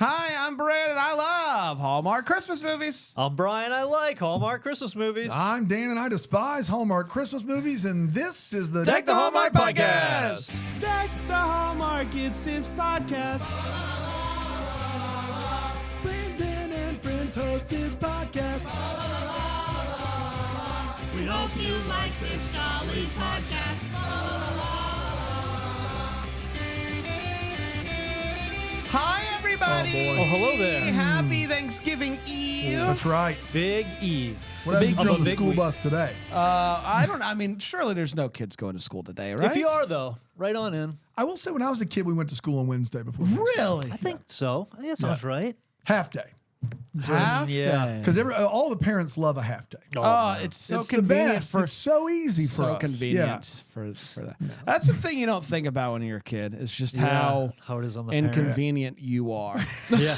Hi, I'm Brad, and I love Hallmark Christmas movies. I'm Brian. I like Hallmark Christmas movies. I'm Dan, and I despise Hallmark Christmas movies, and this is the Deck the Hallmark Podcast. Deck the Hallmark, it's his podcast. Brandon and friends host his podcast. We hope you like this jolly podcast. Hi, everybody. Oh, boy. Oh, hello there. Happy Thanksgiving Eve. That's right. Big Eve. What happened Of a on the big school week. bus today? I mean, surely there's no kids going to school today, right? If you are, though, right on in. I will say, when I was a kid, we went to school on Wednesday before. Really? I think so. I think that sounds right. Half day. Half Yeah. day. Because all the parents love a half day. Oh, man. it's so It's the convenient best. for It's so easy for so us. convenient for that. That's the thing you don't think about when you're a kid. It's just how it is on the parent. inconvenient you are. Yeah.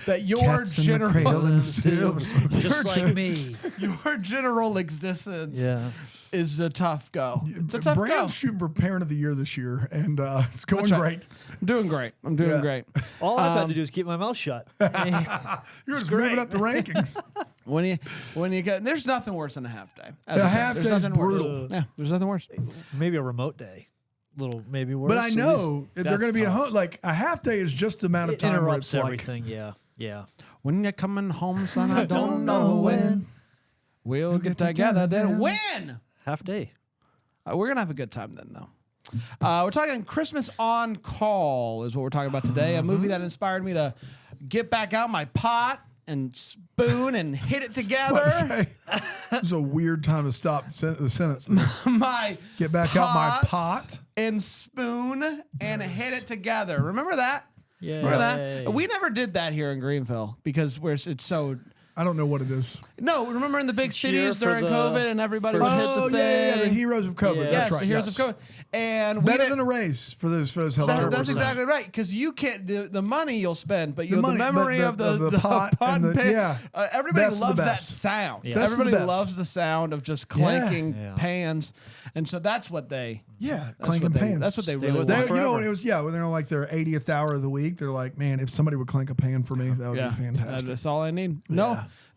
That your Cats in the cradle and the silver spoon. Just like me. your general existence Yeah. is a tough go. It's a tough go. Brand's shooting for Parent of the Year this year, and it's going That's right. great. I'm doing great. I'm doing Yeah. great. All I've had to do is keep my mouth shut. You're just moving up the rankings. When you get, there's nothing worse than a half day. A half day is brutal. Yeah, there's nothing worse. Maybe a remote day. Little, maybe worse. But I At know least if they're going to be at that's home. Like a half day is just the amount of tough. It time where interrupts it's everything. Yeah. Yeah. When you're coming home, son, I don't know when. We'll get together then. When? Half day. We're gonna have a good time then, though. We're talking Christmas on Call is what we're talking about today. A movie that inspired me to get back out my pot and spoon and hit it together. It's a weird time to stop the sentence. My Get back out my pot. and spoon and hit it together. Remember that? Yeah. Remember that? We never did that here in Greenville because it's so. I don't know what it is. No, remember in the big cities for during the- COVID and everybody would hit Oh, the yeah, thing. the heroes of COVID. Yeah. Yes, That's right. the heroes yes. of COVID. And Better we than a raise for those health That's workers. exactly right. Because you can't the money you'll spend, but you The have the money, memory but of the pot and the- pan. yeah. Everybody That's the loves that best. sound. Yeah. That's the Everybody best. loves the sound of just clanking Yeah. pans, and so that's what they. Yeah, That's clanking what they, pans. That's what they Stay really with want. that You know, forever. it was when they're on like their 80th hour of the week. They're like, man, if somebody would clink a pan for me, that would be fantastic. That's all I need.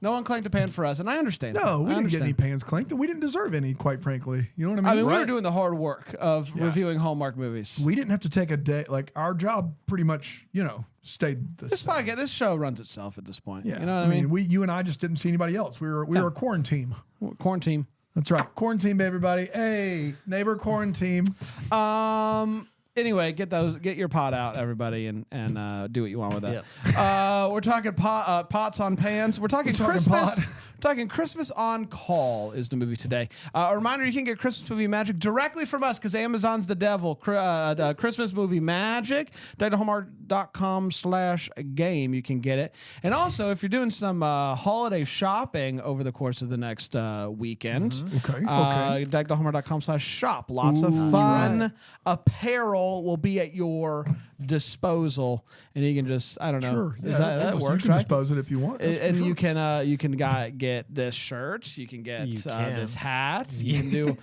No one clanked a pan for us, and I understand. No, we I didn't get any understand. pans clanked, and we didn't deserve any, quite frankly. You know what I mean? I mean, we were Right. doing the hard work of reviewing Hallmark movies. We didn't have to take a day. Like our job, pretty much, stayed the This same. podcast, this show runs itself at this point. Yeah, You know what I mean? you and I just didn't see anybody else. We were a quarantine. Quarantine. That's right, quarantine, everybody. Hey, neighbor quarantine. Anyway, get your pot out, everybody, and do what you want with that. Yep. We're talking pots on pans. We're talking talking Christmas. pot. We're talking Christmas on Call is the movie today. A reminder: you can get Christmas movie magic directly from us because Amazon's the devil. Christmas movie magic. DayToHallmark.com/game. You can get it, and also if you're doing some holiday shopping over the course of the next weekend, Okay. DayToHallmark.com/shop. Lots of fun apparel will be at your disposal, and you can just I don't know. Sure. Is that you works can right? dispose it if you want. That's for And sure. you can get this shirt, you can get You can. this hat, you can do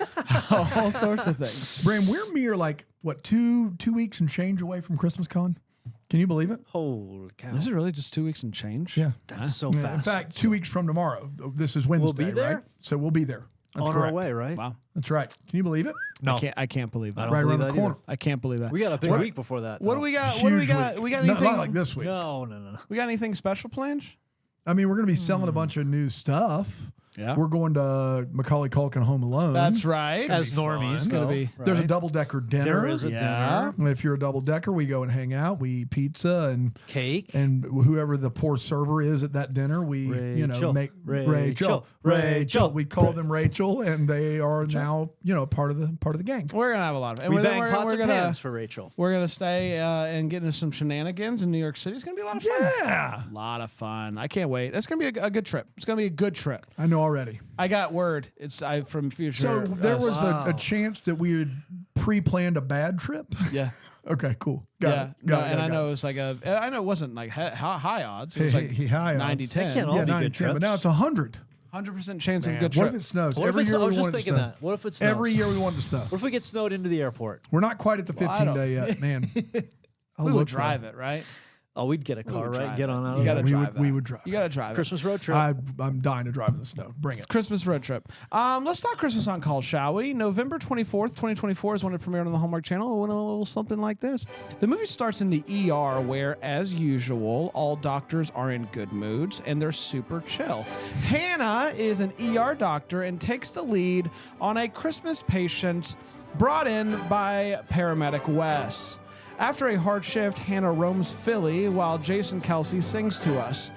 all sorts of things. Bram, we're mere like what 2 weeks and change away from Christmas Con. Can you believe it? Holy cow. This is really just 2 weeks and change. Yeah. That's so Yeah, fast. in fact, 2 weeks from tomorrow. This is Wednesday. be there? right? So we'll be there. That's on correct. our way, right? Wow. That's right. Can you believe it? No. I can't believe I that. don't Right believe around the that corner. I can't believe that. We got a big What- week before that. What do though. we got? What do we Huge got? week. We got Not anything? like this week. No. We got anything special planned? I mean, we're going to be selling a bunch of new stuff. Yeah. We're going to Macaulay Culkin Home Alone. That's right. As normies, It's gonna though, be. There's a right? double-decker dinner. There is a Yeah. dinner, If you're a double-decker, we go and hang out. We eat pizza cake. and whoever the poor server is at that dinner, we Rachel. make Rachel. We call them Rachel, and they are now part of the gang. We're gonna have a lot of. And we we're, bang we're, pots we're and gonna pans for Rachel. we're gonna stay and get into some shenanigans in New York City. It's gonna be a lot of fun. Yeah, A lot of fun. I can't wait. It's gonna be a good trip. It's gonna be a good trip. I know already. I got word. It's from future. So there was Wow. a chance that we had pre-planned a bad trip. Yeah. Okay, cool. Got it. And I know it was like I know it wasn't like high odds. It was like high odds. 90-10. They can't all Yeah, be 90, good 10, but trips. now it's 100. 100% chance of a Man. good What trip. if it snows? What if Every it's, year I was we just want it to thinking snow. that. What if it snows? Every year we want it to snow. What if we get snowed into the airport? We're not quite at the Well, I 15 don't- day yet, man. I'll We would look drive it, right? Oh, we'd get a car, would right? drive Get it. on out You of gotta there. drive we that. would drive. You got to drive it. Christmas road trip. I'm dying to drive in the snow. Bring it. Christmas road trip. Let's talk Christmas on Call, shall we? November 24th, 2024 is when it premiered on the Hallmark Channel. It went a little something like this. The movie starts in the ER where, as usual, all doctors are in good moods and they're super chill. Hannah is an ER doctor and takes the lead on a Christmas patient brought in by paramedic Wes. After a hard shift, Hannah roams Philly while Jason Kelsey sings to us.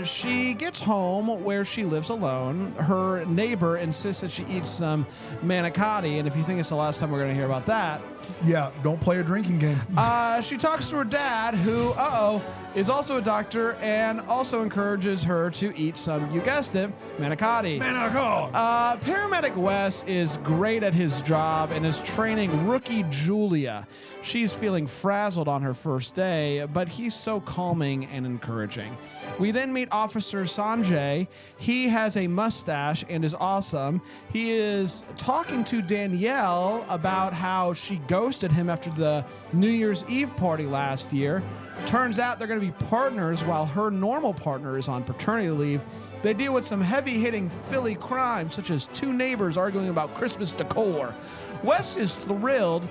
She gets home where she lives alone. Her neighbor insists that she eats some manicotti, and if you think it's the last time we're going to hear about that, Yeah, don't play a drinking game. she talks to her dad, who, is also a doctor and also encourages her to eat some, you guessed it, manicotti. Paramedic Wes is great at his job and is training rookie Julia. She's feeling frazzled on her first day, but he's so calming and encouraging. We then meet Officer Sanjay. He has a mustache and is awesome. He is talking to Danielle about how she ghosted him after the New Year's Eve party last year. Turns out they're going to be partners while her normal partner is on paternity leave. They deal with some heavy-hitting Philly crime, such as two neighbors arguing about Christmas decor. Wes is thrilled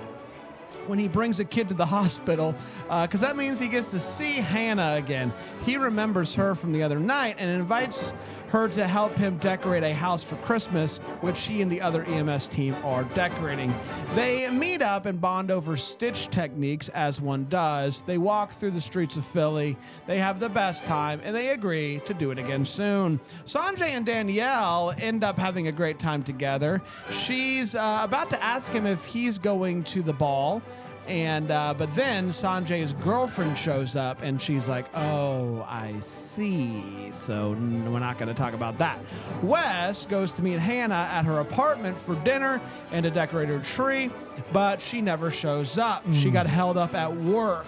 when he brings a kid to the hospital, because that means he gets to see Hannah again. He remembers her from the other night and invites her to help him decorate a house for Christmas, which he and the other EMS team are decorating. They meet up and bond over stitch techniques, as one does. They walk through the streets of Philly. They have the best time, and they agree to do it again soon. Sanjay and Danielle end up having a great time together. She's about to ask him if he's going to the ball. And but then Sanjay's girlfriend shows up and she's like, oh, I see. So we're not going to talk about that. Wes goes to meet Hannah at her apartment for dinner and to decorate her tree, but she never shows up. She got held up at work.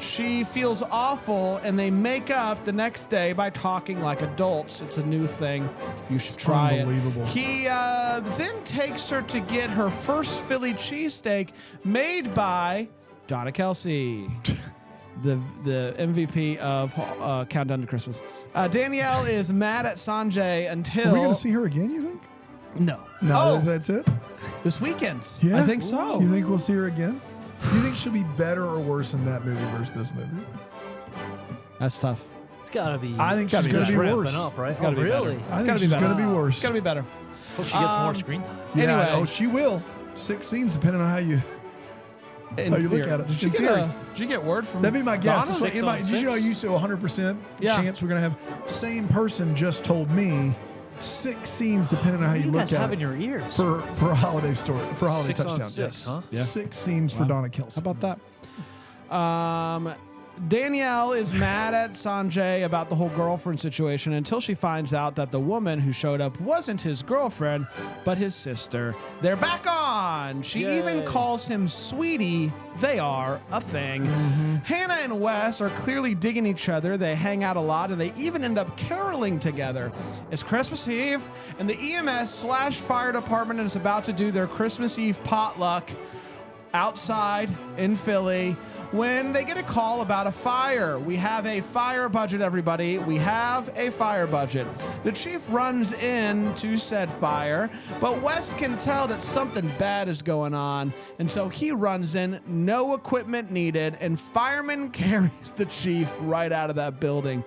She feels awful, and they make up the next day by talking like adults. It's a new thing. You should try unbelievable. it. He then takes her to get her first Philly cheesesteak made by Donna Kelsey, the MVP of Countdown to Christmas. Danielle is mad at Sanjay until... Are we going to see her again, you think? No. No, Oh, that's it? this weekend. Yeah? I think so. You think we'll see her again? Do you think she'll be better or worse in that movie versus this movie? That's tough. It's got to be. I think she's gotta going to be be ramping worse. up, right? It's gotta be really? better. I think gotta be she's better. going to be worse. It's got to be better. Hope she gets more screen time. Yeah, Anyway. oh, she will. 6 scenes, depending on how you In how you look theory. at it. Did you, In get theory. did you get word from That'd be my guess. Donna? It's like, 6 on did you know 6? you say 100% Yeah. chance we're going to have same person just told me 6 scenes depending on how What do you you look guys at have it in your ears? for a holiday story, for a holiday 6 on touchdown. 6, Yes. huh? Yeah. 6 scenes for Donna Kelsey. How about that? Danielle is mad at Sanjay about the whole girlfriend situation until she finds out that the woman who showed up wasn't his girlfriend, but his sister. They're back on. She even Yay. calls him sweetie. They are a thing. Hannah and Wes are clearly digging each other. They hang out a lot, and they even end up caroling together. It's Christmas Eve, and the EMS/fire department is about to do their Christmas Eve potluck outside in Philly when they get a call about a fire. We have a fire budget, everybody. We have a fire budget. The chief runs in to said fire, but Wes can tell that something bad is going on, and so he runs in, no equipment needed, and fireman carries the chief right out of that building.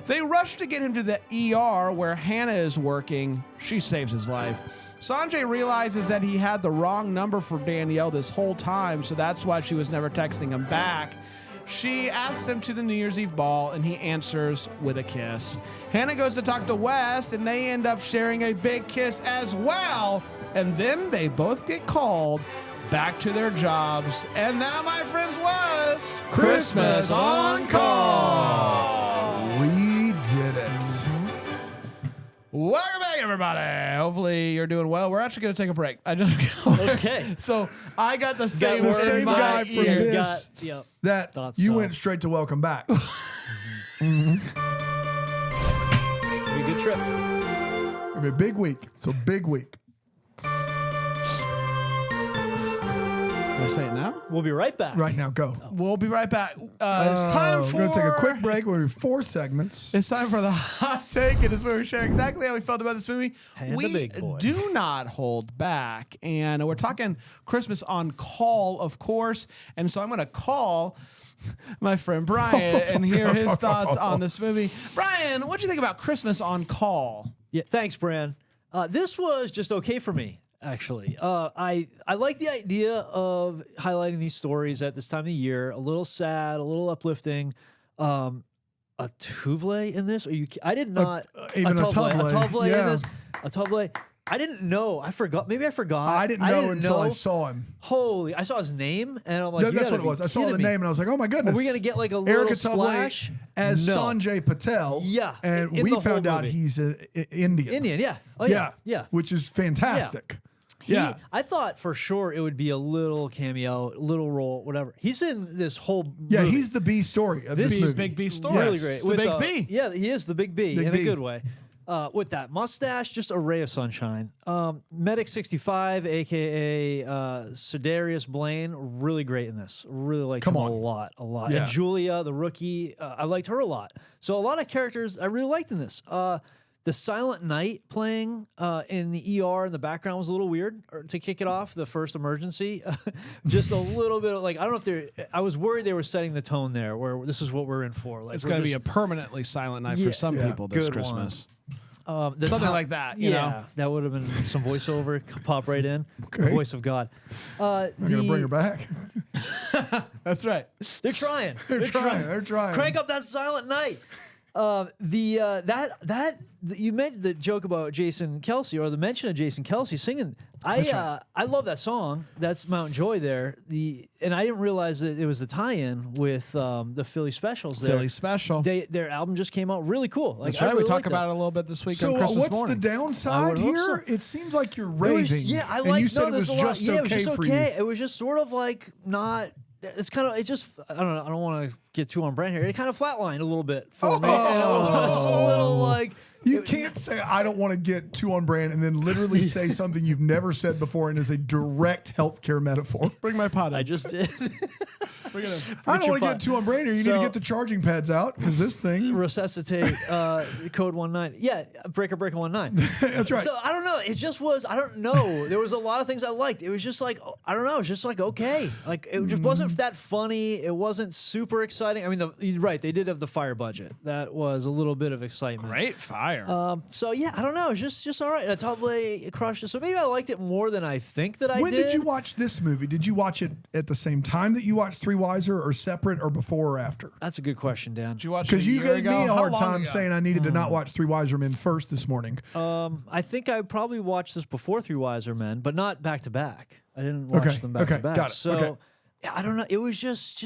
They rush to get him to the ER where Hannah is working. She saves his life. Sanjay realizes that he had the wrong number for Danielle this whole time, so that's why she was never texting him back. She asks him to the New Year's Eve ball, and he answers with a kiss. Hannah goes to talk to Wes, and they end up sharing a big kiss as well. And then they both get called back to their jobs. And that, my friends, was Christmas on Call. We did it. Welcome back, everybody. Hopefully you're doing well. We're actually going to take a break. Okay. So I got the same, the word same in my guy from ear. this. Yep. That Thought you so. went straight to welcome back. Be a good trip. It'll be a big week. So big week. I say it now? We'll be right back. Right now, go. We'll be right back. It's time for... We're going to take a quick break. We're going to do 4 segments. It's time for the hot take. It is where we share exactly how we felt about this movie. And we the big boy. do not hold back. And we're talking Christmas on Call, of course. And so I'm going to call my friend Brian and hear his thoughts on this movie. Brian, what do you think about Christmas on Call? Yeah, thanks, Bran. This was just okay for me, actually. I like the idea of highlighting these stories at this time of the year. A little sad, a little uplifting. A Tuvle in this? I did not. Even a Tuvle, in yeah. this. A Tuvle. I didn't know. I forgot. Maybe I forgot. I didn't know until I saw him. Holy! I saw his name, and I'm like, That's what it was. I saw the name, and I was like, oh my goodness. Are we gonna get like a Erica little splash? as No. Sanjay Patel. Yeah, And in we the whole found out movie. he's Indian. Indian, yeah. Oh yeah, yeah. Which is fantastic. Yeah. I thought for sure it would be a little cameo, little role, whatever. He's in this whole Yeah, movie. he's the B story of This this is movie. Big B story. really Yes. great. It's the Big B. Yeah, he is the big B Big in B. a good way. With that mustache, just a ray of sunshine. Medic 65, aka Sedarius Blaine, really great in this. Really liked him Come on. a lot. Yeah. And Julia, the rookie, I liked her a lot. So a lot of characters I really liked in this. The Silent Night playing in the ER in the background was a little weird to kick it off, the first emergency. Just a little bit of like, I don't know if they're, I was worried they were setting the tone there where this is what we're in for. Like, It's going to be a permanently silent night for some people this good one. Christmas. The Something like that, you know? that would have been some voiceover, pop right in. The voice of God. I'm going to bring her back. That's right. They're trying. They're trying. Crank up that Silent Night. You made the joke about Jason Kelsey, or the mention of Jason Kelsey singing. I love that song. That's Mount Joy there. And I didn't realize that it was the tie-in with the Philly Specials. There. Philly Special. Their album just came out really cool. Like, That's right. I really we talk liked about that. it a little bit this week So on Christmas what's morning. the I downside would hope here? so. It seems like you're It was- raving. yeah, I and like. you said no, it there's was a lot. just Yeah, it was okay just for okay. you. It was just sort of like not. It's kind of. It just. I don't know. I don't want to get too on brand here. It kind of flatlined a little bit for me. And it was a little like. You can't say I don't want to get too on brand and then literally say something you've never said before and is a direct healthcare metaphor. Bring my pot in. I just did. I don't want to get too on brand here. You need to So- get the charging pads out because this thing. Resuscitate code 19. Yeah, breaker 19. That's right. So I don't know. It just was. I don't know. There was a lot of things I liked. It was just like I don't know. It was just like okay. Like it just wasn't that funny. It wasn't super exciting. I mean, you're right. They did have the fire budget. That was a little bit of excitement. Great fire. So yeah, I don't know. It's just all right. Totally crushed it. So maybe I liked it more than I think that I When did. did you watch this movie? Did you watch it at the same time that you watched Three Wiser, or separate, or before or after? That's a good question, Dan. Did you watch it Because a you year gave ago? me a How hard long time ago? saying I needed to not watch Three Wiser Men first this morning. I think I probably watched this before Three Wiser Men, but not back to back. I didn't watch Okay, them back okay, to back. got it, So okay. yeah, I don't know. It was just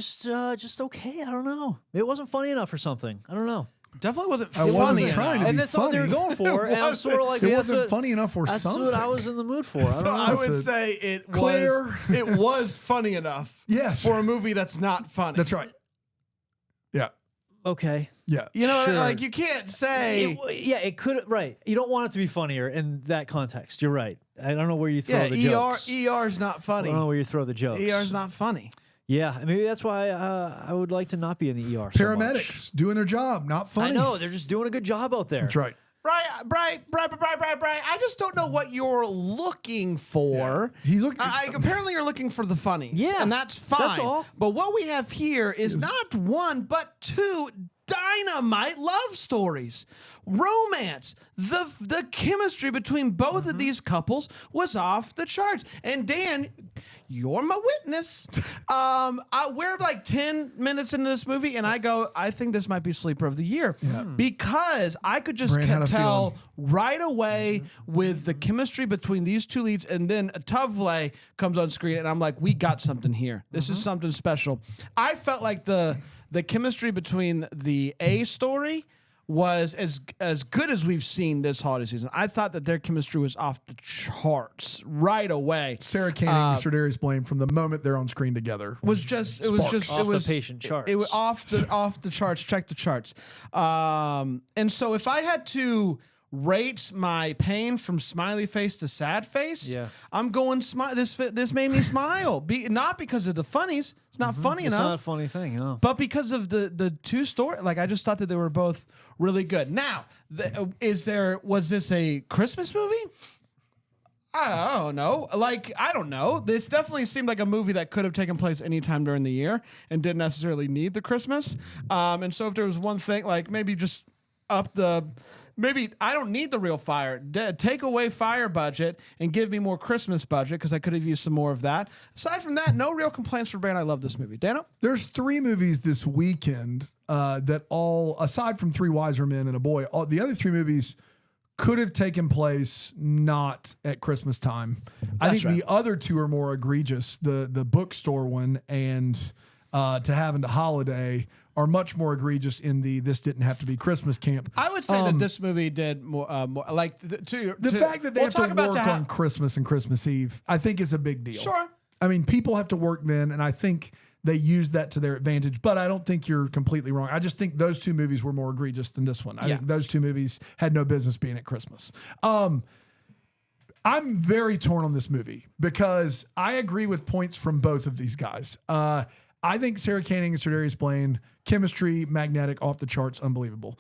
okay. I don't know. It wasn't funny enough or something. I don't know. Definitely wasn't I funny wasn't enough. trying to And be that's what they were funny. going for. And I'm sort of like, It yeah, wasn't that's what- funny enough or That's something. what I was in the mood for. I don't So know. I That's would a- say it Clear. was funny enough. Yes. For a movie that's not funny. That's right. Yeah. Okay. Yeah. You know, Sure. like you can't say. It could. Right. You don't want it to be funnier in that context. You're right. I don't know where you throw Yeah, the jokes. ER's not I funny. don't know where you throw the jokes. ER's not funny. Yeah, maybe that's why I would like to not be in the ER. so much. Paramedics doing their job, not funny. I know they're just doing a good job out there. That's right. Brian, I just don't know what you're looking for. He's looking. Apparently you're looking for the funnies. Yeah, and that's fine. that's all. But what we have here is not one, but two dynamite love stories. Romance. The chemistry between both of these couples was off the charts. And Dan, you're my witness. We're like 10 minutes into this movie, and I think this might be sleeper of the year. Because I could just Brand had a tell feeling. right away with the chemistry between these two leads, and then Tuvle comes on screen, and I'm like, we got something here. This is something special. I felt like the chemistry between the A story was as good as we've seen this holiday season. I thought that their chemistry was off the charts right away. Sarah Canning and Mr. Darius Blaine from the moment they're on screen together. Was just it was Sparks. just Off it the was patient charts. It was off the charts. Check the charts. And so if I had to rate my pain from smiley face to sad face, Yeah. I'm going this made me smile. Not because of the funnies. It's not funny It's enough. not a funny thing, no. But because of the two story, like I just thought that they were both really good. Now, was this a Christmas movie? I don't know. Like, I don't know. This definitely seemed like a movie that could have taken place anytime during the year and didn't necessarily need the Christmas. And so if there was one thing, like maybe just maybe I don't need the real fire. Take away fire budget and give me more Christmas budget because I could have used some more of that. Aside from that, no real complaints for Brand. I love this movie. Dano? There's 3 movies this weekend that all, aside from Three Wiser Men and a Boy, all the other 3 movies could have taken place not at Christmas time. I think the other 2 are more egregious. The bookstore one and To Have and a Holiday are much more egregious in this didn't have to be Christmas camp. I would say that this movie did more like The fact that they have to work on Christmas and Christmas Eve, I think is a big deal. Sure. I mean, people have to work then, and I think they use that to their advantage, but I don't think you're completely wrong. I just think those 2 movies were more egregious than this one. I think those 2 movies had no business being at Christmas. I'm very torn on this movie because I agree with points from both of these guys. I think Sarah Koenig and Sir Blaine, chemistry, magnetic, off the charts, unbelievable.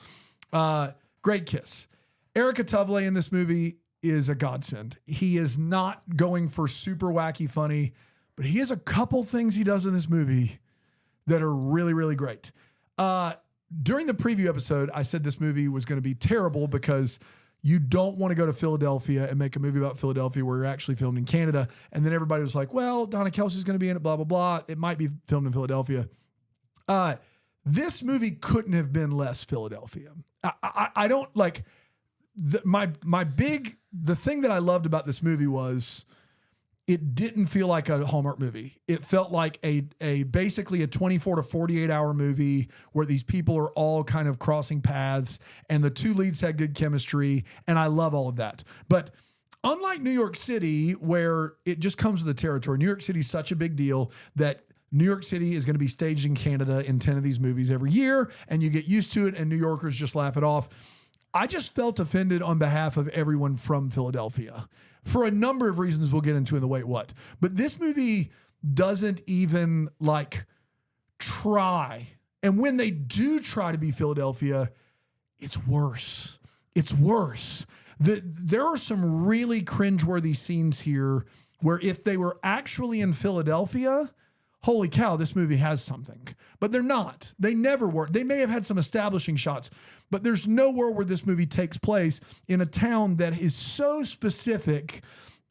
Great kiss. Erica Tovley in this movie is a godsend. He is not going for super wacky funny, but he has a couple things he does in this movie that are really, really great. During the preview episode, I said this movie was going to be terrible because you don't want to go to Philadelphia and make a movie about Philadelphia where you're actually filmed in Canada. And then everybody was like, well, Donna Kelsey's going to be in it, blah, blah, blah. It might be filmed in Philadelphia. This movie couldn't have been less Philadelphia. I don't like the thing that I loved about this movie was it didn't feel like a Hallmark movie. It felt like a basically a 24 to 48 hour movie where these people are all kind of crossing paths and the 2 leads had good chemistry. And I love all of that. But unlike New York City, where it just comes with the territory, New York City is such a big deal that New York City is going to be staged in Canada in 10 of these movies every year. And you get used to it and New Yorkers just laugh it off. I just felt offended on behalf of everyone from Philadelphia for a number of reasons we'll get into in the wait what. But this movie doesn't even like try. And when they do try to be Philadelphia, it's worse. It's worse. There are some really cringeworthy scenes here where if they were actually in Philadelphia, holy cow, this movie has something. But they're not. They never were. They may have had some establishing shots, but there's nowhere where this movie takes place in a town that is so specific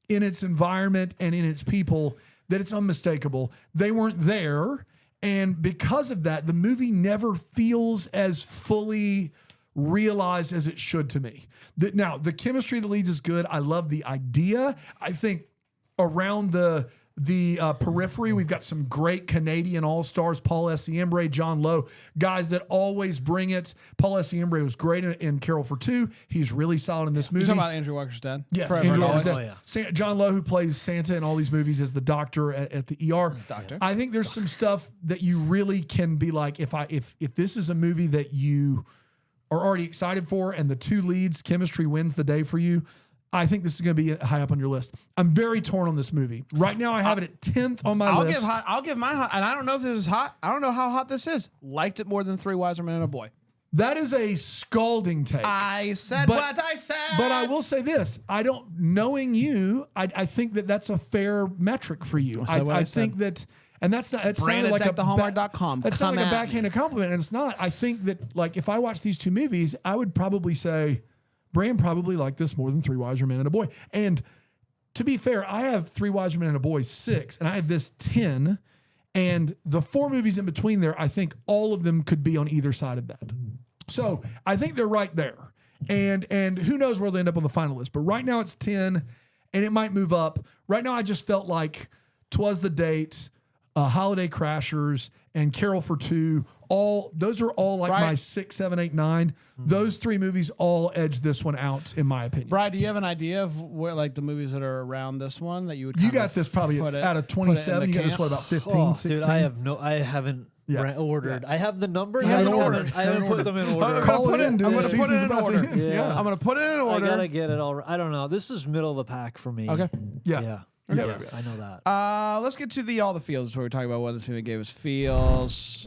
in its environment and in its people that it's unmistakable. They weren't there. And because of that, the movie never feels as fully realized as it should to me. Now, the chemistry of the leads is good. I love the idea. I think around the periphery, we've got some great Canadian all-stars, Paul Essiembre, John Lowe, guys that always bring it. Paul Essiembre was great in Carol for Two. He's really solid in this movie. You're talking about Andrew Walker's dad? Yes, Forever Andrew and Walker's Always. dad. John Lowe, who plays Santa in all these movies as the doctor at the ER. Doctor. I think there's some stuff that you really can be like, if this is a movie that you are already excited for and the 2 leads chemistry wins the day for you, I think this is going to be high up on your list. I'm very torn on this movie. Right now, I have it at 10th on my list. I'll give my hot, and I don't know if this is hot. I don't know how hot this is. Liked it more than Three Wiser Men and a Boy. That is a scalding take. I said what I said. But I will say this. Knowing you, I think that's a fair metric for you. I think that, and that's not, it sounded like Hallmark.com. That sounded like a backhanded compliment, and it's not. I think that, like, if I watch these 2 movies, I would probably say, Bram probably liked this more than Three Wiser Men and a Boy. And to be fair, I have Three Wiser Men and a Boy 6, and I have this 10. And the 4 movies in between there, I think all of them could be on either side of that. So I think they're right there. And who knows where they'll end up on the final list. But right now it's 10, and it might move up. Right now I just felt like 'Twas the Date, Holiday Crashers, and Carol for Two. Those are all like my 6, 7, 8, 9. Those 3 movies all edge this one out, in my opinion. Brad, do you have an idea of where, like, the movies that are around this one that you would? You got this probably out of 27. You got this, what, about 15, 16? Dude, I haven't ordered. I have the numbers. He I has it just ordered. haven't put them in order. Call it in, dude. I'm going to put it Season's in about to order. end. Yeah. I'm going to put it in I order. gotta get it all. I don't know. This is middle of the pack for me. Okay. Yeah. Yeah. Okay. Yeah, I know that. Let's get to all the feels where we're talking about what this movie gave us feels.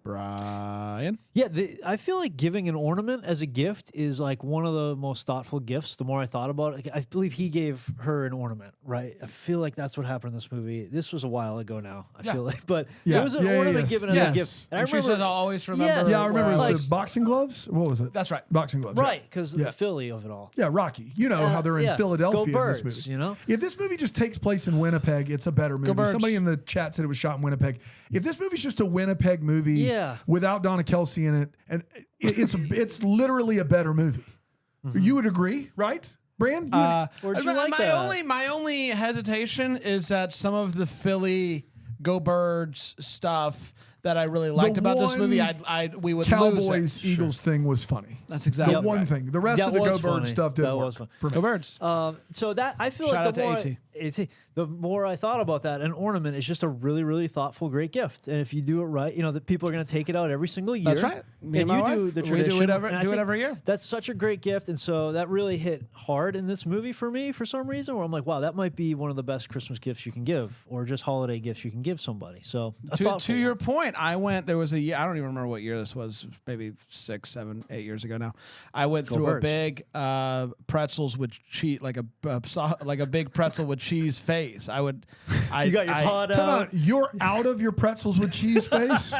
Brian. Yeah, I feel like giving an ornament as a gift is like one of the most thoughtful gifts. The more I thought about it, I believe he gave her an ornament, right? I feel like that's what happened in this movie. This was a while ago now. I feel like, but Yeah. it was an Yeah, ornament yes. given as Yes. a gift. And I And she remember, says, I'll always remember. Yes. Yeah, I remember it where was Like- boxing gloves. What was it? That's right. Boxing gloves. right? Because Yeah. the Philly of it all. Yeah, Rocky. You know how they're in yeah. Philadelphia Go in Birds, this movie. you know? If this movie just takes place in Winnipeg, it's a better movie. Birds. Somebody in the chat said it was shot in Winnipeg. If this movie's just a Winnipeg movie Yeah. without Donna Kelsey in it, and it's literally a better movie. You would agree, right? Brand? You would- Where'd you like my that? my only hesitation is that some of the Philly Go Birds stuff that I really liked about this movie, one we would lose Cowboys it. Eagles thing was funny. That's exactly The one right. thing. The rest That of the was Go Bird funny. stuff didn't That work was fun. for me. Go Birds. So that I feel Shout like the out more to the more I thought about that, an ornament is just a really, really thoughtful, great gift. And if you do it right, you know that people are going to take it out every single year. That's right. Me and and my you do wife, the we tradition. do it and I think every year. That's such a great gift, and so that really hit hard in this movie for me for some reason. Where I'm like, wow, that might be one of the best Christmas gifts you can give, or just holiday gifts you can give somebody. So a To thoughtful your one. point, I went. There was a year. I don't even remember what year this was. Maybe 6, 7, 8 years ago now. I went through a Birds. big pretzels with cheese, like a big pretzel with cheese face. You got your pot Time out. out. You're out of your pretzels with cheese face?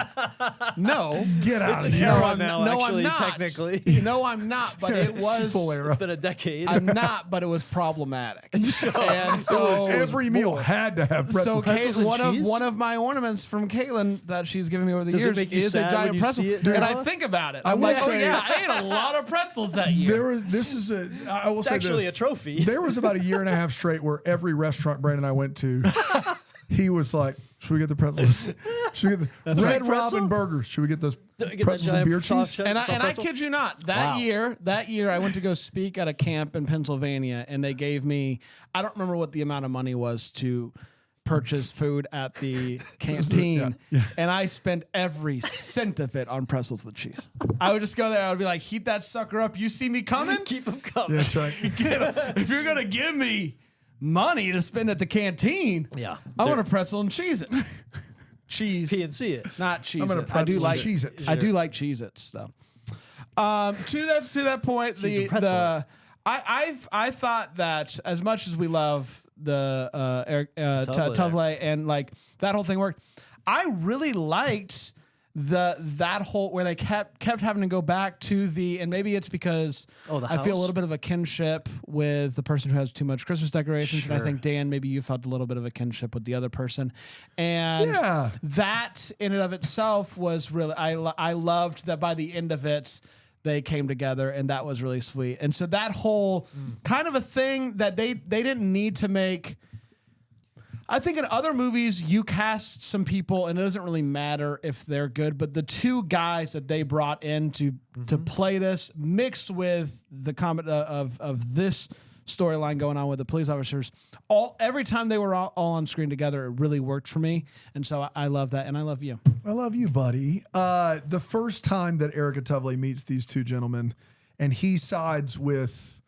No, Get out It's of an here. era no, I'm, now, no, actually, I'm not. technically. No, I'm not. But it was. Full era. It's been a decade. I'm not, but it was problematic. And so Every meal had to have So pretzels. Pretzels and cheese? one of my ornaments from Caitlin that she's given me over the Does it years make you is a sad when giant you pretzel, see it, and Noah? I think about it. I I'm will like, oh say- yeah, I ate a lot of pretzels that year. This is I will It's say actually this. a trophy. There was about a year and a half straight where every restaurant Brandon and I went to, he was like, "Should we get the pretzels? Should we get the Red right. Robin Pretzel? burgers? Should we get those Get that pretzels and giant beer soft cheese?" shell- And I soft pretzel? kid you not, Wow. that year I went to go speak at a camp in Pennsylvania, and they gave me, I don't remember what the amount of money was to purchase food at the canteen, and I spent every cent of it on pretzels with cheese. I would just go there, I would be like, heat that sucker up. You see me coming? Keep them coming. That's right. If you're gonna give me money to spend at the canteen, Yeah. I want a pretzel and cheese it. Cheese. PNC it. Not cheese. I'm gonna I do pretzel like and cheese it. I do like cheese it though. To that point, Cheese and the pretzel. I thought that as much as we love the Eric Totally. Tuvley and like that whole thing worked, I really liked that whole where they kept having to go back to and maybe it's because Oh, the I feel a house? little bit of a kinship with the person who has too much Christmas decorations, and I Sure. think Dan, maybe you felt a little bit of a kinship with the other person, and Yeah. that in and of itself was really I loved that by the end of it they came together, and that was really sweet. And so that whole kind of a thing that they didn't need to make. I think in other movies you cast some people and it doesn't really matter if they're good, but the two guys that they brought in to play this mixed with the comment of this storyline going on with the police officers, every time they were all on screen together, it really worked for me. And so I love that, and I love you. I love you, buddy. The first time that Erica Tuvley meets these two gentlemen, and he sides with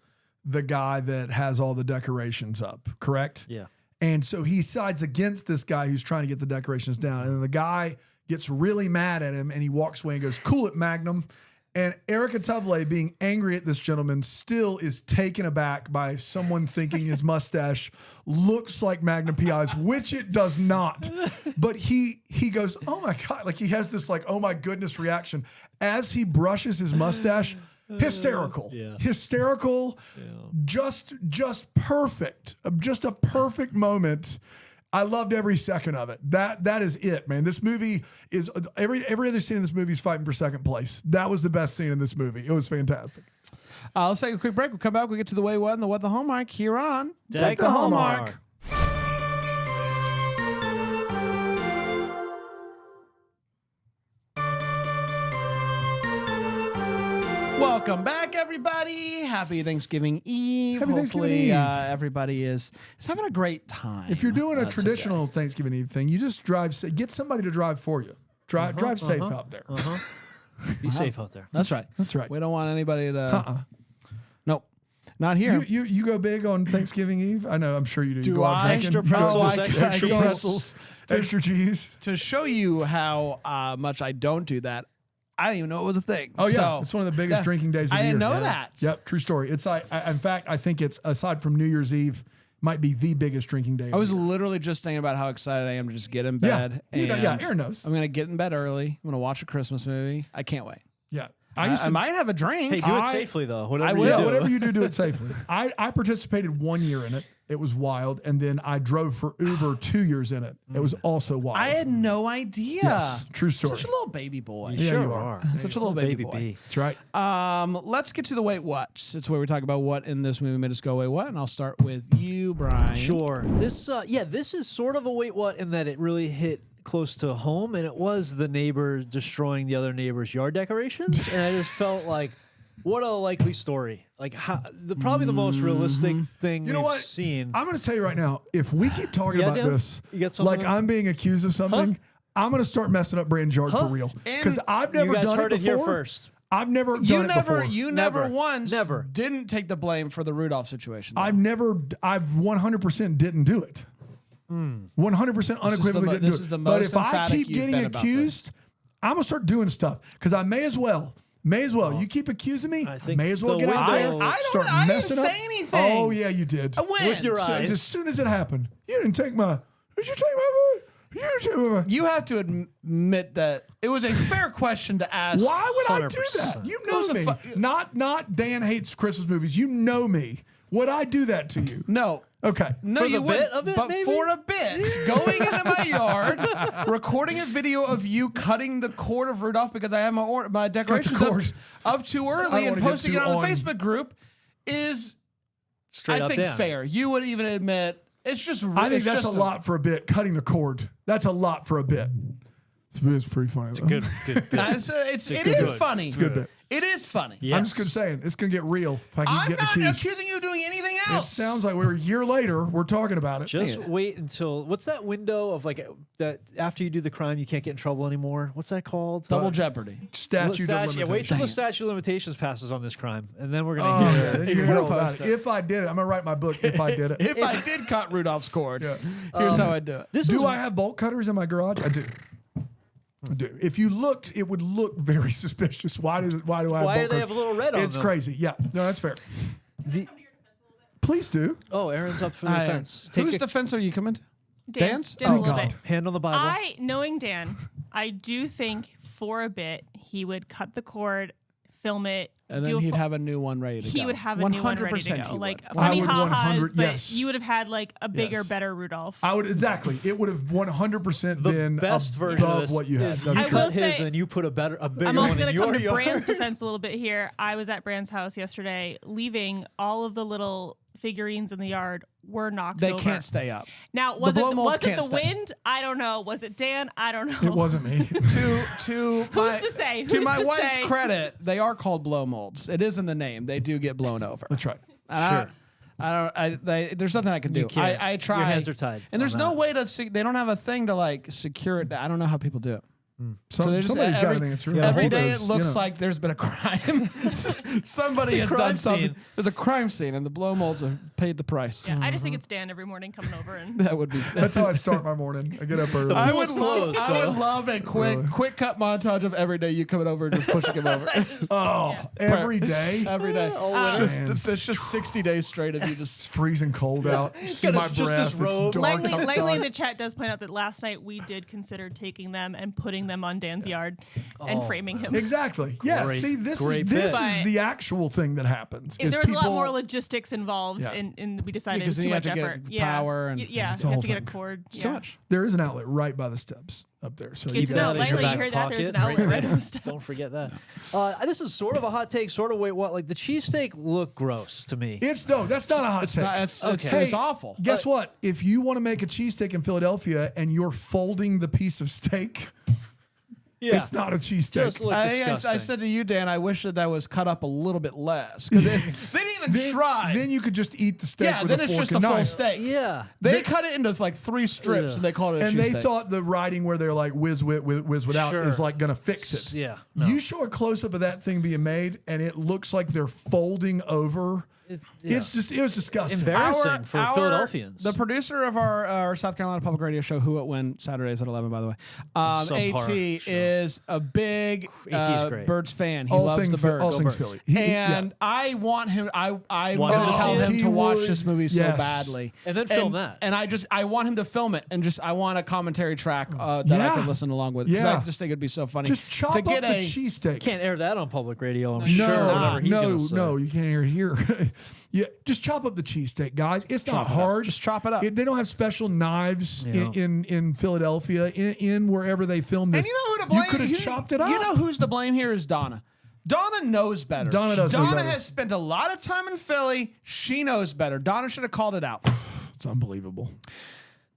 the guy that has all the decorations up, correct? Yeah. And so he sides against this guy who's trying to get the decorations down. And then the guy gets really mad at him, and he walks away and goes, "Cool it, Magnum." And Erica Tuvley, being angry at this gentleman, still is taken aback by someone thinking his mustache looks like Magnum PI's, which it does not. But he goes, "Oh my God." Like he has this like, "Oh my goodness" reaction as he brushes his mustache. Hysterical. Yeah. Hysterical. Just perfect. Just a perfect moment. I loved every second of it. That is it, man. This movie is every other scene in this movie is fighting for second place. That was the best scene in this movie. It was fantastic. Let's take a quick break. We'll come back. We'll get to the way what and the what the Hallmark here on Deck the Hallmark. Welcome back, everybody. Happy Thanksgiving Eve. Happy Hopefully, Thanksgiving Eve. Everybody is having a great time. If you're doing a today. traditional Thanksgiving Eve thing, you just get somebody to drive for you. Drive safe out there. Be safe out there. That's right. That's right. We don't want anybody to. Nope. Not here. You go big on Thanksgiving Eve? I know. I'm sure you do. Do you go out I? drinking? Extra pretzels, extra I- pretzels, extra cheese. To show you how much I don't do that, I didn't even know it was a thing. Oh yeah, So, it's one of the biggest drinking days of the I year. didn't know Yeah. that. Yep, true story. It's in fact, I think it's aside from New Year's Eve, might be the biggest drinking day. I was of the year. literally just thinking about how excited I am to just get in bed. Yeah, Aaron knows. I'm gonna get in bed early. I'm gonna watch a Christmas movie. I can't wait. Yeah, I might have a drink. Hey, do it I- safely though. Whatever I you will. do. Yeah, whatever you do it safely. I participated 1 year in it. It was wild, and then I drove for Uber 2 years in it. It was also wild. I had no idea. Yes, true story. Such a little baby boy. Yeah, Sure you are. Such a little baby boy. bee. That's right. Let's get to the wait what's. It's where we talk about what in this movie made us go wait what, and I'll start with you, Brian. Sure. This is sort of a wait what in that it really hit close to home, and it was the neighbor destroying the other neighbor's yard decorations, and I just felt like, what a likely story. Like probably the most realistic thing You know we've what? seen. I'm going to tell you right now, if we keep talking Yeah, about Dan? this, You got something? like I'm being accused of something, I'm going to start messing up Brand's yard for real. Because I've never you guys done heard it it here before. first. I've never You done it never, before. you never, Never. once Never. didn't take the blame for the Rudolph situation. though. I've 100% didn't do it. 100% unequivocally didn't this do is it. the But most if I emphatic keep you've getting been about accused, I'm going to start doing stuff. Because I may as well. You keep accusing me, I think may as well the get out there, window- I start didn't messing up. say anything. Oh, yeah, you did. When? With your eyes. As soon as it happened, you didn't take my. Did you take my? You didn't take my. You have to admit that it was a fair question to ask. Why would I do 100%. that? You It was know a me. Not Dan hates Christmas movies. You know me. Would I do that to you? No. Okay. No, For you the wouldn't. bit of it, but maybe? for a bit, going into my yard, recording a video of you cutting the cord of Rudolph because I have my decorations cord. up too I early don't and wanna get posting too it on the on. Facebook group is, Straight I up think, down. fair. You would even admit it's just. I think it's that's just a lot for a bit. Cutting the cord. That's a lot for a bit. It's pretty funny. Though. Good bit. It is funny. It's a good bit. It is funny. Yes. I'm just gonna say it's gonna get real if I keep I'm getting not accused. accusing you of doing anything It else. sounds like we're a year later. We're talking about it. Just wait until what's that window of like that after you do the crime you can't get in trouble anymore? What's that called? Double jeopardy. Statute of Yeah, limitations. wait till the statute of limitations passes on this crime, and then we're Oh, gonna yeah, get then it. you hear all about post it. it. If I did it, I'm gonna write my book. If I did it. If I did cut Rudolph's cord, here's how I do it. This Do is I have bolt cutters in my garage? I do. I do. If you looked, it would look very suspicious. Why do I have Why bolt do they cutters? have a little red on It's them? crazy. Yeah. No, that's fair. the, Please do. oh, Aaron's up for the defense. Whose Take a defense are you coming to? Dan's Dan's? a Oh, little God. bit. hand on the Bible. Knowing Dan, I do think for a bit he would cut the cord, film it, And do then a he'd fu- have a new one ready to go. he would have a new one ready to 100% go. he Like would. funny I would ha-has, 100 but yes. you would have had like a bigger, Yes. better Rudolph. I would exactly. It would have 100% the been best version of above this what you had. is No, you I it's will cut true. his say- and you put a bigger I'm also one going in to come your to yard. Brand's defense a little bit here. I was at Brand's house yesterday, leaving all of the little figurines in the yard were knocked They over. can't stay up. Now, was blow it molds the can't stay. wind? I don't know. Was it Dan? I don't know. It wasn't me. To my, to say? to Who's my to wife's say? credit, they are called blow molds. It is in the name. They do get blown over. That's right. And there's nothing I can do. You can't. I try. Your hands are tied And there's on no that. way to. They don't have a thing to like secure it. I don't know how people do it. They're just- Somebody's got every- an answer. Every Hold day those, it looks you know. like there's been a crime. Somebody has crime done something. scene. There's a crime scene, and the blow molds have paid the price. Yeah, I just think it's Dan every morning coming over and That would be. That's how I start my morning. I get up early. I pool's would love. closed, I would so- love a quick cut montage of every day you coming over and just pushing him over. Oh, every day. Every day. Man. It's just 60 days straight of you just. It's freezing cold out. See got my just this breath. It's robe. dark Langley in outside. the chat does point out that last night we did consider taking them and putting them on Dan's yard and framing him. Exactly. Yeah. Great- See, this great is bit. the actual thing that happens. is There was a lot people- more logistics involved, Yeah. and we decided it 'cause was then too you have much to get effort. the Yeah, power and- yeah, It's you a have whole to get a thing. cord. Too Yeah. much. There is an outlet right by the steps up there. So Good you to can know. Out of your Langley, you back heard that? There's an pocket. outlet right on the steps. Don't forget that. This is sort of a hot take, sort of wait what like the cheesesteak looked gross to me. It's no, that's not a hot take. It's awful. Guess what? If you want to make a cheesesteak in Philadelphia and you're folding the piece of steak, Yeah. It's not a cheesesteak. Just look I disgusting. said to you, Dan, I wish that was cut up a little bit less. 'Cause they didn't even try. Then you could just eat the steak Yeah, with then a it's fork just a and full knife. steak. yeah. They cut it into like 3 strips Ugh. and they called it a And they cheesesteak. thought the writing where they're like whiz wit out Sure. is like gonna fix it. Yeah. You show a close up of that thing being made, and it looks like they're folding over. Yeah. It was disgusting. Embarrassing for Philadelphians. The producer of our South Carolina public radio show, Who It When, Saturdays at 11, by the way, Subpar AT show. is a big AT's great. Birds fan. He All loves things, the Birds. all things Philly. He- And I want him. I Want want him to to tell see it? him He to watch would. this movie so Yes. badly, And then film that. And I want him to film it, and I want a commentary track that I Yeah. can listen along with. 'Cause Yeah. I just think it'd be so funny. just chop to up get the a cheesesteak. Can't air that on public radio. I'm No, sure. no, Whatever he's gonna say. no, you can't hear it here. Yeah, just chop up the cheesesteak, guys. It's not Chop it up. hard. Just chop it up. They don't have special knives Yeah. in Philadelphia, in wherever they filmed this. And you know who to blame? You could have chopped it up. You know who's to blame here is Donna. Donna knows better. Donna does know Donna better. has spent a lot of time in Philly. She knows better. Donna should have called it out. It's unbelievable.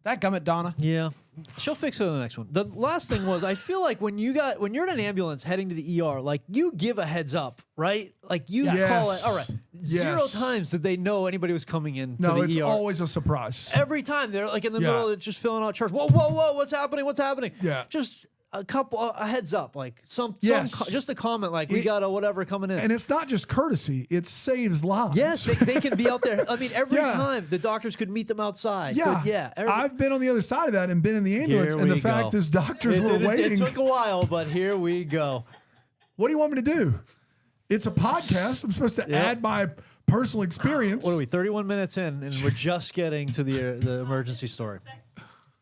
That gummit, Donna. Yeah, she'll fix it in the next one. The last thing was, I feel like when you're in an ambulance heading to the ER, like you give a heads up, right? Like you Yes. call it. All right, zero Yes. times did they know anybody was coming in to No, the it's ER. always a surprise. Every time they're like in the Yeah. middle of just filling out charts. Whoa, whoa, whoa! What's happening? What's happening? Yeah. just a heads up, like Yes. just a comment, like we It- got a whatever coming in. And it's not just courtesy; it saves lives. Yes, they can be out there. I mean, every Yeah. time the doctors could meet them outside. Yeah, yeah. I've been on the other side of that and been in the ambulance, Here and the we fact go. is, doctors It- were it- waiting. It took a while, but here we go. What do you want me to do? It's a podcast. I'm supposed to add my personal experience. What are we? 31 minutes in, and we're just getting to the emergency story.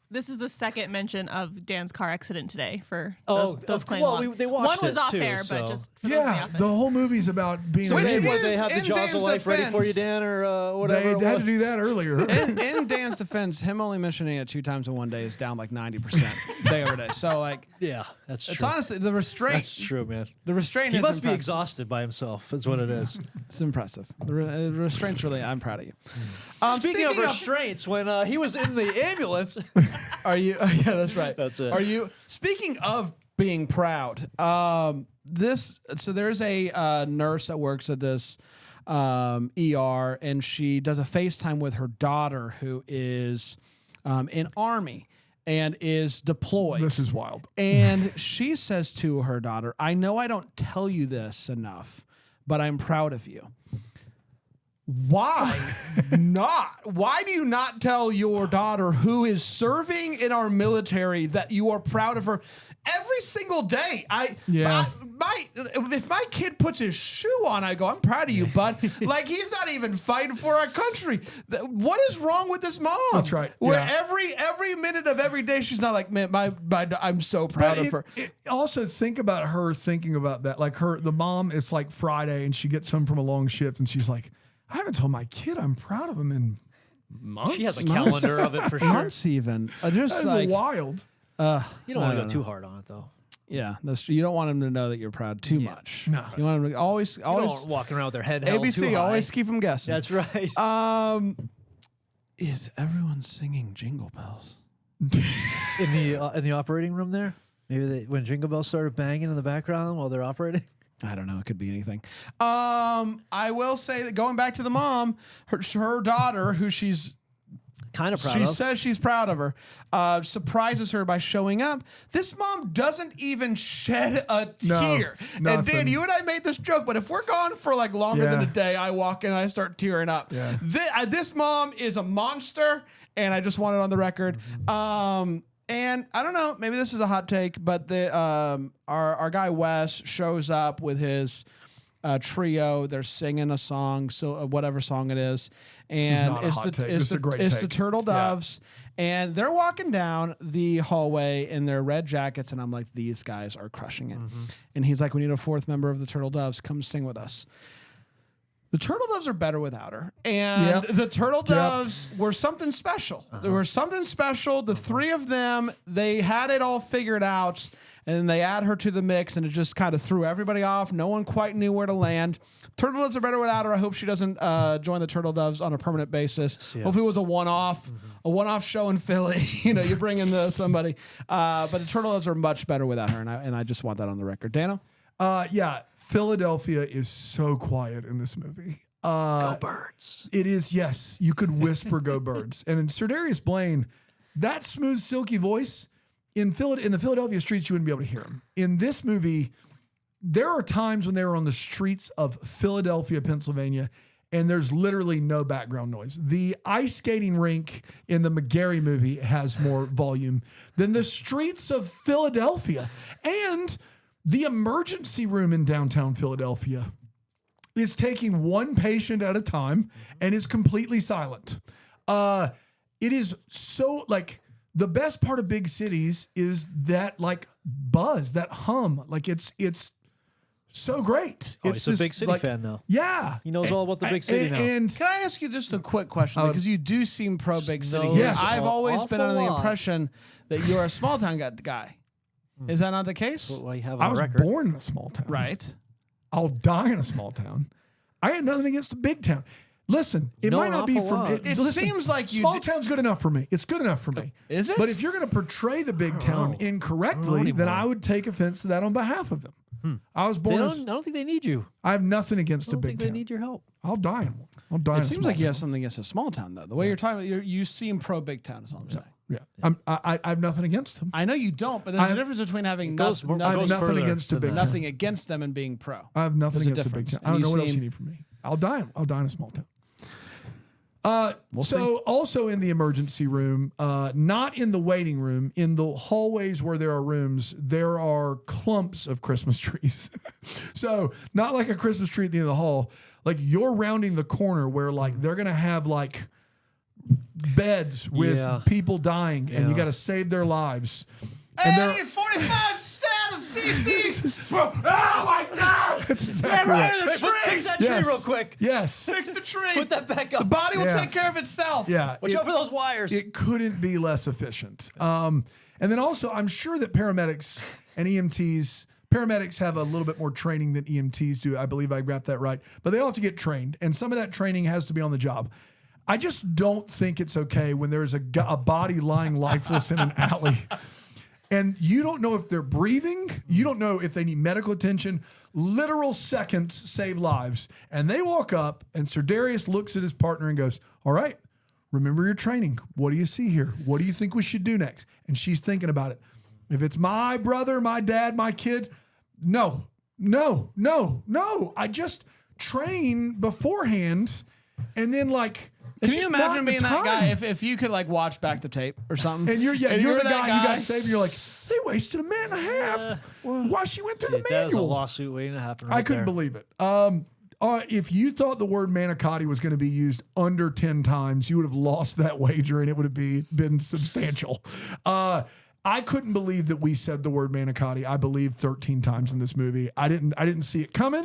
This is the second mention of Dan's car accident today for Oh, those of- playing well, along. they watched One was it off too, air, so- but just for those in the Yeah, office. the whole movie's about being. So a Which they, baby. what, they is have the in jaws Dan's of life ready for you, defense. Dan, or whatever. They it had was? to do that earlier. In Dan's defense, him only mentioning it 2 times in one day is down like 90% day over day. So like, Yeah, that's it's true. honestly the restraint. That's true, man. The restraint He is must be impressive. exhausted by himself. Is what it is. It's impressive. The restraint's really. I'm proud of you. Speaking of restraints, when he was in the ambulance, Are you? Yeah, that's right. That's it. Are you? Speaking of being proud, so there's a nurse that works at this ER, and she does a FaceTime with her daughter who is in Army and is deployed. This is wild. And she says to her daughter, "I know I don't tell you this enough, but I'm proud of you." Why not? Why do you not tell your daughter who is serving in our military that you are proud of her every single day? If my kid puts his shoe on, I go, "I'm proud of you, bud." Like he's not even fighting for our country. What is wrong with this mom? That's right. Where Yeah. every minute of every day she's not like, "Man, I'm so proud of her." Also, think about her thinking about that. Like the mom, it's like Friday, and she gets home from a long shift, and she's like, "I haven't told my kid I'm proud of him in months." she has a calendar of it for sure. Months even. Just That's like, wild. You don't I want to don't go too hard on it, though. yeah, you don't want him to know that you're proud too much. No. You want him to always You don't always want walking around with their head held too ABC high. always keep him guessing. That's right. Is everyone singing Jingle Bells? in the operating room there, maybe when Jingle Bells started banging in the background while they're operating. I don't know. It could be anything. I will say that going back to the mom, her daughter, who she's Kind of proud she of. says she's proud of her, surprises her by showing up. This mom doesn't even shed a No, tear. And nothing. Dan, you and I made this joke, but if we're gone for like longer than Yeah. a day, I walk in and I start tearing up. Yeah. This mom is a monster, and I just want it on the record. Mm-hmm. And I don't know, maybe this is a hot take, but our guy Wes shows up with his trio. They're singing a song, so whatever song it is, and not a hot take. This it's is a great it's the take. Turtle Yeah. Doves. And they're walking down the hallway in their red jackets, and I'm like, these guys are crushing it. Mm-hmm. And he's like, we need a 4th member of the Turtle Doves. Come sing with us. The Turtle Doves are better without her. And Yep. the Turtle Doves were something special. There were something special. The 3 of them, they had it all figured out. and then they add her to the mix, and it just kind of threw everybody off. No one quite knew where to land. Turtle Doves are better without her. I hope she doesn't join the Turtle Doves on a permanent basis. Yeah. Hopefully it was a one-off show in Philly. You bring in somebody. But the Turtle Doves are much better without her, and I just want that on the record. Dano? Yeah, Philadelphia is so quiet in this movie. Go Birds. It is, yes. You could whisper "Go Birds." And in Sir Darius Blaine, that smooth, silky voice, in the Philadelphia streets, you wouldn't be able to hear him. In this movie, there are times when they were on the streets of Philadelphia, Pennsylvania, and there's literally no background noise. The ice skating rink in the McGarry movie has more volume than the streets of Philadelphia. And the emergency room in downtown Philadelphia is taking one patient at a time and is completely silent. It is so, like, the best part of big cities is that, like, buzz, that hum. Like, it's so great. Oh, It's he's a this, big city like, fan, though. Yeah. He knows all about the big city now. And Can I ask you just a quick question? Because you do seem pro big city. knows Yes. I've an always been awful under the lot. impression that you're a small town guy. Is that not the case? What you have I on was record. born in a small town. Right. I'll die in a small town. I had nothing against a big town. Listen, it know might an not be awful for lot. me. It seems like you small d- town's good enough for me. It's good enough for me. Is it? But if you're going to portray the big town incorrectly, then I would take offense to that on behalf of them. I was They born. don't, I don't think they need you. I have nothing against I a don't big think they town. need your help. I'll die in one. I'll die. in It a seems small like you have town. something against a small town, though. The way you're talking about, you seem pro big town, is all I'm saying. Yeah, I have nothing against them. I know you don't, but there's I- a difference between having goes more- I have goes nothing further against a than big that. town. nothing against them and being pro. I have nothing There's a against a big difference. town. I don't And know you what else seem- you need from me. I'll die in a small town. We'll So see. also in the emergency room, not in the waiting room, in the hallways where there are rooms, there are clumps of Christmas trees. So not like a Christmas tree at the end of the hall. Like you're rounding the corner where like they're gonna have like beds with Yeah. people dying, and you Yeah. got to save their lives. And they're 45 stat of CC. oh my God! That's exactly right. Fix that tree real quick. Yes. Fix the tree. Put that back up. The body will Yeah. take care of itself. Yeah. Watch It- out for those wires. It couldn't be less efficient. And then also, I'm sure that paramedics and paramedics have a little bit more training than EMTs do. I believe I got that right. But they all have to get trained, and some of that training has to be on the job. I just don't think it's okay when there's a body lying lifeless in an alley, and you don't know if they're breathing. You don't know if they need medical attention. Literal seconds save lives. And they walk up, and Sir Darius looks at his partner and goes, "All right, remember your training. What do you see here? What do you think we should do next?" And she's thinking about it. If it's my brother, my dad, my kid, no. I just train beforehand, and then like. Can it's you just imagine not the being that guy time. if you could like watch back the tape or something? And you're the that guy you got saved. And you're like, they wasted a minute and a half. Why she went through the That is a manual? lawsuit waiting to happen. I couldn't there. believe it. If you thought the word manicotti was going to be used under 10 times, you would have lost that wager, and it would have been substantial. I couldn't believe that we said the word manicotti. I believe 13 times in this movie. I didn't see it coming.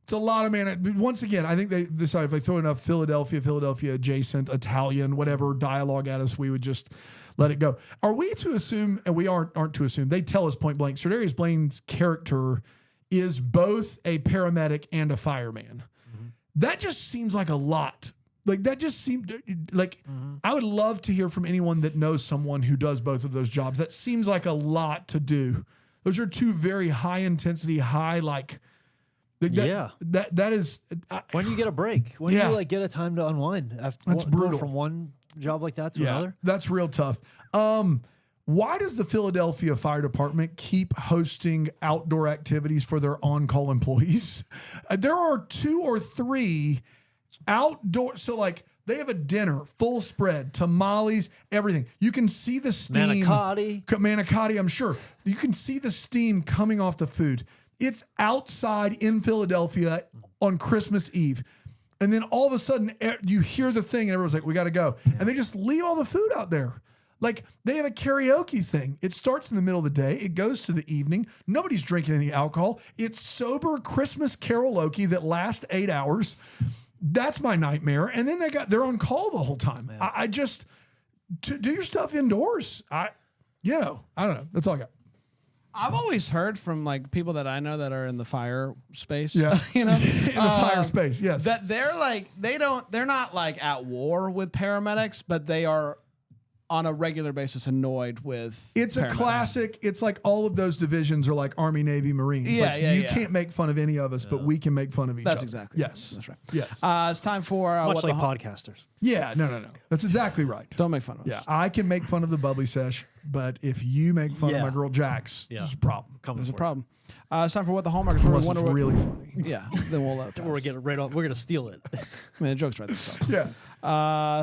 It's a lot of once again, I think they decided if they throw enough Philadelphia adjacent, Italian, whatever dialogue at us, we would just let it go. Are we to assume, and we aren't to assume, they tell us point blank, Sir Darius Blaine's character is both a paramedic and a fireman. Mm-hmm. That just seems like a lot. Like that just seemed like I would love to hear from anyone that knows someone who does both of those jobs. That seems like a lot to do. Those are two very high intensity, that is. When do you get a break? When do you like get a time to unwind? After That's going brutal. from one job like that to another. That's real tough. Why does the Philadelphia Fire Department keep hosting outdoor activities for their on-call employees? There are 2 or 3 outdoor. So like they have a dinner, full spread, tamales, everything. You can see the steam. Manicotti, I'm sure. You can see the steam coming off the food. It's outside in Philadelphia on Christmas Eve. And then all of a sudden you hear the thing and everyone's like, we got to go. Yeah. And they just leave all the food out there. Like they have a karaoke thing. It starts in the middle of the day. It goes to the evening. Nobody's drinking any alcohol. It's sober Christmas karaoke that lasts 8 hours. That's my nightmare. And then they're on call the whole time. I just do your stuff indoors. I don't know. That's all I got. I've always heard from like people that I know that are in the fire space. Yeah. You know, In the fire space, yes. that they're like they're not like at war with paramedics, but they are on a regular basis annoyed with. It's a paramedics. classic. It's like all of those divisions are like Army, Navy, Marines. Yeah, like, yeah, you yeah. can't make fun of any of us, but we can make fun of each other. That's exactly. Yes. That's right. Yes. It's time for Much what like the podcasters. Yeah. No. That's exactly right. Don't make fun of us. Yeah. I can make fun of the bubbly sesh, but if you make fun of Yeah. my girl Jax, there's a problem. Coming There's a for it. problem. It's time for what the Hallmark is. Where we Unless wonder it's what, really funny. Yeah. Then we'll let. We're gonna right on. We're gonna steal it. I mean, the joke's right there. So. Yeah.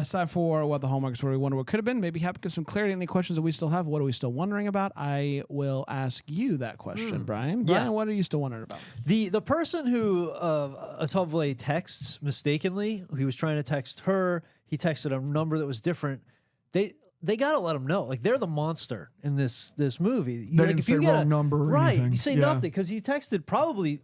It's time for what the Hallmark is. Where we wonder what could have been. Maybe help give some clarity. Any questions that we still have? What are we still wondering about? I will ask you that question, Brian. Yeah. Brian, what are you still wondering about? The person who Atovle texts mistakenly, he was trying to text her. He texted a number that was different. They gotta let him know. Like, they're the monster in this movie. They didn't say wrong number or right? anything. You say Yeah. nothing because he texted probably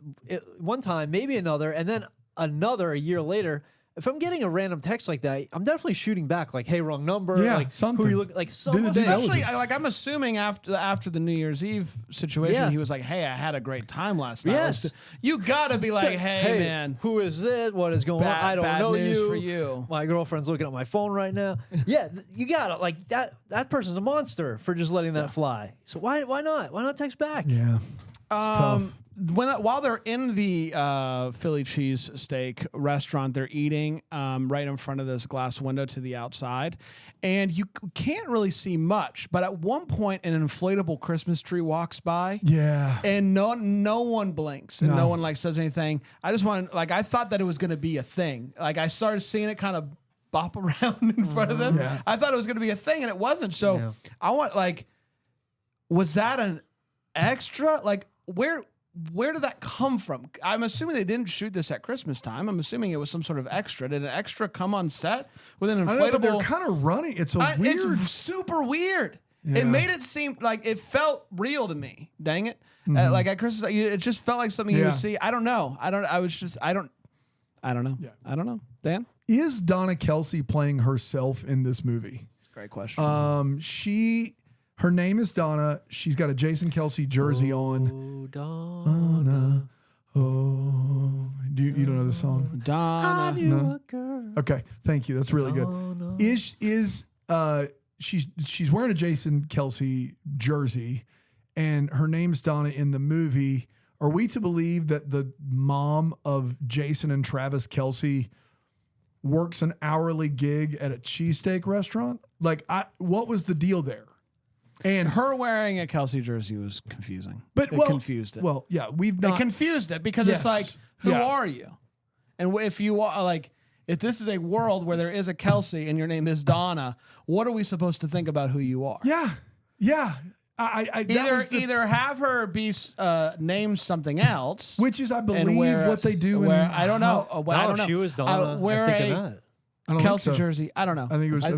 one time, maybe another, and then another a year later. If I'm getting a random text like that, I'm definitely shooting back. Like, hey, wrong number. Yeah, like, something. Who you look like? Do Something. the due Especially, diligence. I'm assuming after the New Year's Eve situation, Yeah. he was like, "Hey, I had a great time last night." Yes. You gotta be like, "Hey, man, who is this? What is going on? bad, I don't bad know news you. for you." My girlfriend's looking at my phone right now. Yeah, you gotta like that. That person's a monster for just letting that fly. So why not? Why not text back? Yeah. While they're in the Philly cheese steak restaurant, they're eating right in front of this glass window to the outside, and you can't really see much. But at one point, an inflatable Christmas tree walks by. Yeah. And no one blinks and no No. one like says anything. I thought that it was going to be a thing. Like, I started seeing it kind of bop around in front of them. Yeah. I thought it was going to be a thing, and it wasn't. So Yeah. I want, like, was that an extra? Like, where did that come from? I'm assuming they didn't shoot this at Christmas time. I'm assuming it was some sort of extra. Did an extra come on set with an inflatable? I know, but they're kind of running. It's a weird. It's super weird. Yeah. It made it seem like it felt real to me. Dang it! Like at Christmas, it just felt like something you Yeah. would see. I don't know. I don't know. Yeah. I don't know. Dan, Is Donna Kelsey playing herself in this movie? great question. Her name is Donna. She's got a Jason Kelsey jersey on. Oh, Donna. Oh, you don't know the song? Donna. No. Okay, thank you. That's really good. She's wearing a Jason Kelsey jersey, and her name's Donna in the movie. Are we to believe that the mom of Jason and Travis Kelsey works an hourly gig at a cheesesteak restaurant? Like, what was the deal there? And her wearing a Kelsey jersey was confusing. But it confused it. Well, yeah, we've It not. confused it because Yes. it's like, who Yeah. are you? And if you are like, if this is a world where there is a Kelsey and your name is Donna, what are we supposed to think about who you are? Yeah. Either have her be named something else, which is, I and believe, wear what they do. Wear, in I don't know. how- I don't know. She was Donna. Wear I think a of that. I don't Kelsey think so. jersey. I don't know. I think it was. I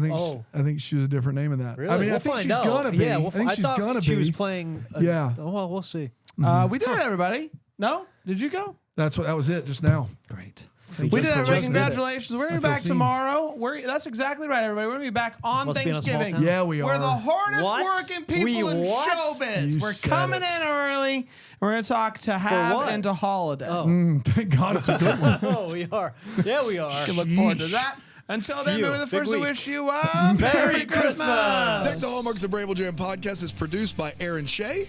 think she was a different name in that. Really? I mean, I We'll think find she's out. gonna be. Yeah, I think she's thought gonna she be. was playing. Yeah. Oh, well, we'll see. We did it, everybody. No, did you go? That was it just now. Great. Thank We you. did it. Just Everybody. did it. Congratulations. We're gonna be I feel back seen. tomorrow. That's exactly right, everybody. We're gonna be back on Must be in a small Thanksgiving. town. Yeah, we are. We're the hardest What? working people in What? showbiz. You We're said coming it. in early. We're going to talk to have what? and to holiday. Oh. Thank God it's a good one. Oh, we are. Yeah, we are. You can look forward to Sheesh. that. Until then, Phew, maybe the big first to week. wish you a Merry Christmas. Deck the Hallmark's a Bramble Jam podcast is produced by Aaron Shea.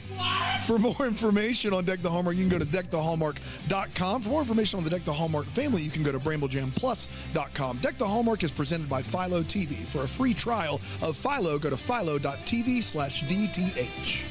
For more information on Deck the Hallmark, you can go to deckthehallmark.com. For more information on the Deck the Hallmark family, you can go to bramblejamplus.com. Deck the Hallmark is presented by Philo TV. For a free trial of Philo, go to philo.tv/DTH.